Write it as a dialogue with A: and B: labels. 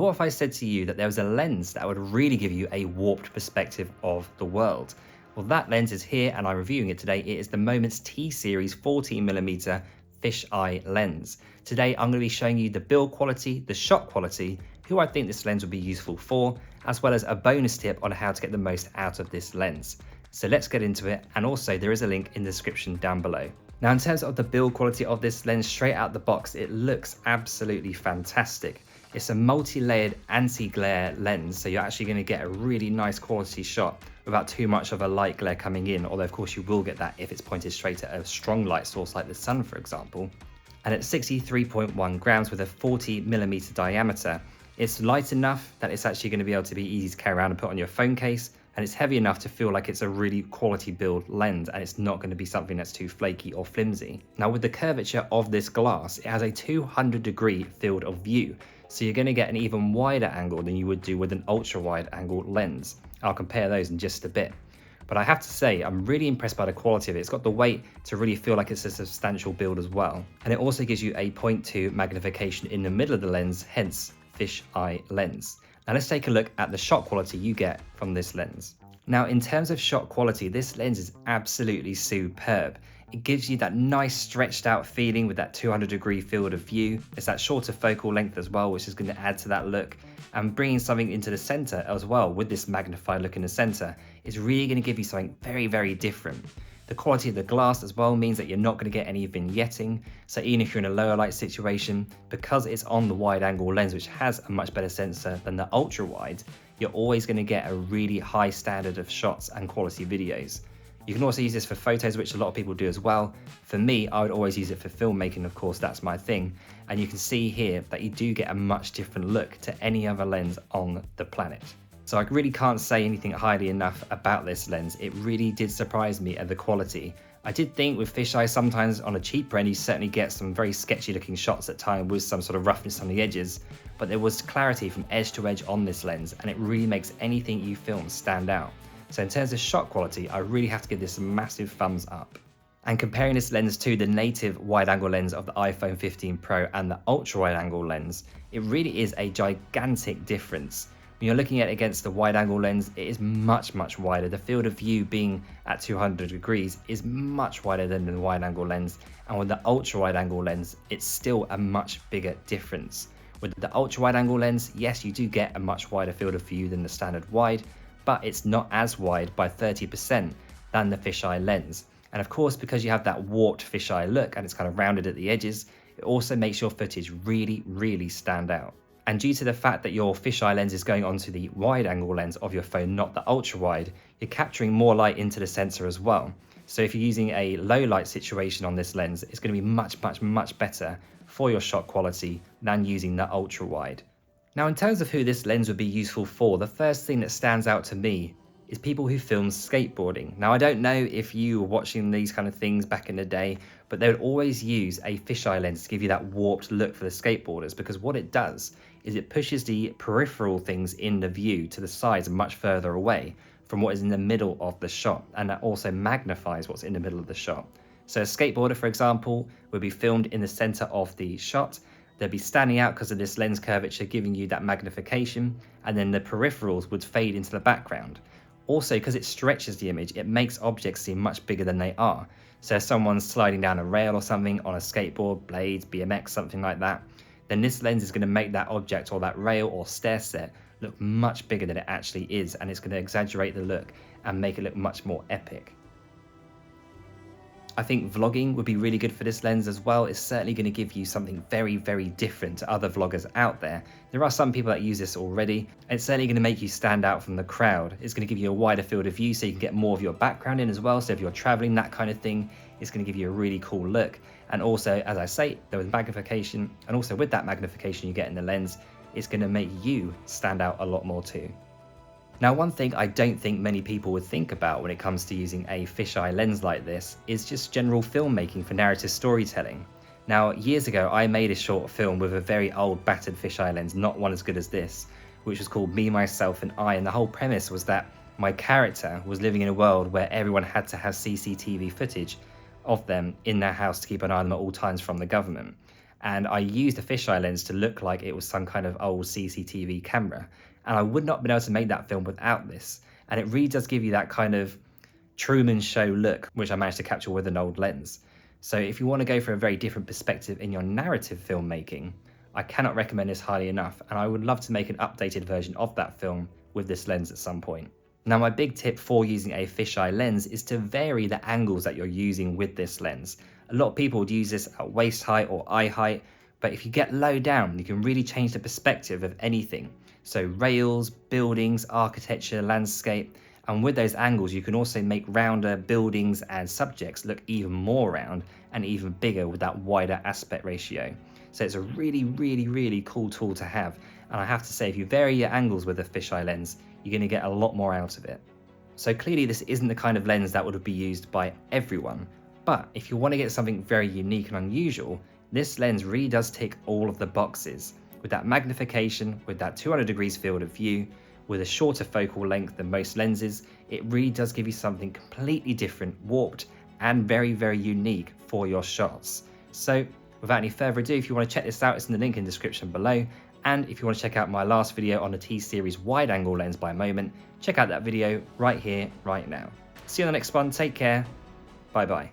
A: What if I said to you that there was a lens that would really give you a warped perspective of the world? Well, that lens is here and I'm reviewing it today. It is the Moment's T-Series 14mm fisheye lens. Today, I'm going to be showing you the build quality, the shot quality, who I think this lens would be useful for, as well as a bonus tip on how to get the most out of this lens. So let's get into it. And also there is a link in the description down below. Now, in terms of the build quality of this lens straight out the box, it looks absolutely fantastic. It's a multi-layered anti-glare lens, so you're actually going to get a really nice quality shot without too much of a light glare coming in, although of course you will get that if it's pointed straight at a strong light source like the sun, for example. And at 63.1 grams with a 40mm diameter, it's light enough that it's actually going to be able to be easy to carry around and put on your phone case, and it's heavy enough to feel like it's a really quality build lens and it's not going to be something that's too flaky or flimsy. Now, with the curvature of this glass, it has a 200-degree field of view, so you're going to get an even wider angle than you would do with an ultra-wide angle lens. I'll compare those in just a bit. But I have to say, I'm really impressed by the quality of it. It's got the weight to really feel like it's a substantial build as well. And it also gives you a 0.2 magnification in the middle of the lens, hence fisheye lens. Now let's take a look at the shot quality you get from this lens. Now, in terms of shot quality, this lens is absolutely superb. It gives you that nice stretched out feeling with that 200-degree field of view. It's that shorter focal length as well, which is going to add to that look. And bringing something into the center as well with this magnified look in the center is really going to give you something very, very different. The quality of the glass as well means that you're not going to get any vignetting. So even if you're in a lower light situation, because it's on the wide angle lens, which has a much better sensor than the ultra wide, you're always going to get a really high standard of shots and quality videos. You can also use this for photos, which a lot of people do as well. For me, I would always use it for filmmaking, of course, that's my thing. And you can see here that you do get a much different look to any other lens on the planet. So I really can't say anything highly enough about this lens. It really did surprise me at the quality. I did think with fisheye, sometimes on a cheaper end, you certainly get some very sketchy looking shots at times with some sort of roughness on the edges, but there was clarity from edge to edge on this lens, and it really makes anything you film stand out. So in terms of shot quality, I really have to give this a massive thumbs up. And comparing this lens to the native wide-angle lens of the iPhone 15 Pro and the ultra-wide-angle lens, it really is a gigantic difference. When you're looking at it against the wide-angle lens, it is much, much wider. The field of view being at 200 degrees is much wider than the wide-angle lens. And with the ultra-wide-angle lens, it's still a much bigger difference. With the ultra-wide-angle lens, yes, you do get a much wider field of view than the standard wide, but it's not as wide by 30% than the fisheye lens. And of course, because you have that warped fisheye look and it's kind of rounded at the edges, it also makes your footage really, really stand out. And due to the fact that your fisheye lens is going onto the wide angle lens of your phone, not the ultra wide, you're capturing more light into the sensor as well. So if you're using a low light situation on this lens, it's going to be much, much, much better for your shot quality than using the ultra wide. Now, in terms of who this lens would be useful for, the first thing that stands out to me is people who film skateboarding. Now, I don't know if you were watching these kind of things back in the day, but they would always use a fisheye lens to give you that warped look for the skateboarders, because what it does is it pushes the peripheral things in the view to the sides and much further away from what is in the middle of the shot, and that also magnifies what's in the middle of the shot. So a skateboarder, for example, would be filmed in the center of the shot. They'd be standing out because of this lens curvature giving you that magnification, and then the peripherals would fade into the background. Also, because it stretches the image, it makes objects seem much bigger than they are. So if someone's sliding down a rail or something on a skateboard, blades, BMX, something like that, then this lens is going to make that object or that rail or stair set look much bigger than it actually is, and it's going to exaggerate the look and make it look much more epic. I think vlogging would be really good for this lens as well. It's certainly going to give you something very, very different to other vloggers out there. There are some people that use this already. It's certainly going to make you stand out from the crowd. It's going to give you a wider field of view so you can get more of your background in as well. So if you're traveling, that kind of thing, it's going to give you a really cool look. And also, as I say, there was magnification, and also with that magnification you get in the lens, it's going to make you stand out a lot more too. Now, one thing I don't think many people would think about when it comes to using a fisheye lens like this is just general filmmaking for narrative storytelling. Now, years ago, I made a short film with a very old battered fisheye lens, not one as good as this, which was called Me, Myself and I, and the whole premise was that my character was living in a world where everyone had to have CCTV footage of them in their house to keep an eye on them at all times from the government. and I used a fisheye lens to look like it was some kind of old CCTV camera. And I would not have been able to make that film without this. And it really does give you that kind of Truman Show look, which I managed to capture with an old lens. So if you want to go for a very different perspective in your narrative filmmaking, I cannot recommend this highly enough, and I would love to make an updated version of that film with this lens at some point. Now, my big tip for using a fisheye lens is to vary the angles that you're using with this lens. A lot of people would use this at waist height or eye height, but if you get low down, you can really change the perspective of anything. So rails, buildings, architecture, landscape, and with those angles, you can also make rounder buildings and subjects look even more round and even bigger with that wider aspect ratio. So it's a really cool tool to have. And I have to say, if you vary your angles with a fisheye lens, you're going to get a lot more out of it. So clearly this isn't the kind of lens that would be used by everyone. But if you want to get something very unique and unusual, this lens really does tick all of the boxes. With that magnification, with that 200 degrees field of view, with a shorter focal length than most lenses, it really does give you something completely different, warped, and very unique for your shots. So without any further ado, if you want to check this out, it's in the link in the description below. And if you want to check out my last video on the T-Series wide angle lens by Moment, check out that video right here, right now. See you on the next one, take care, bye bye.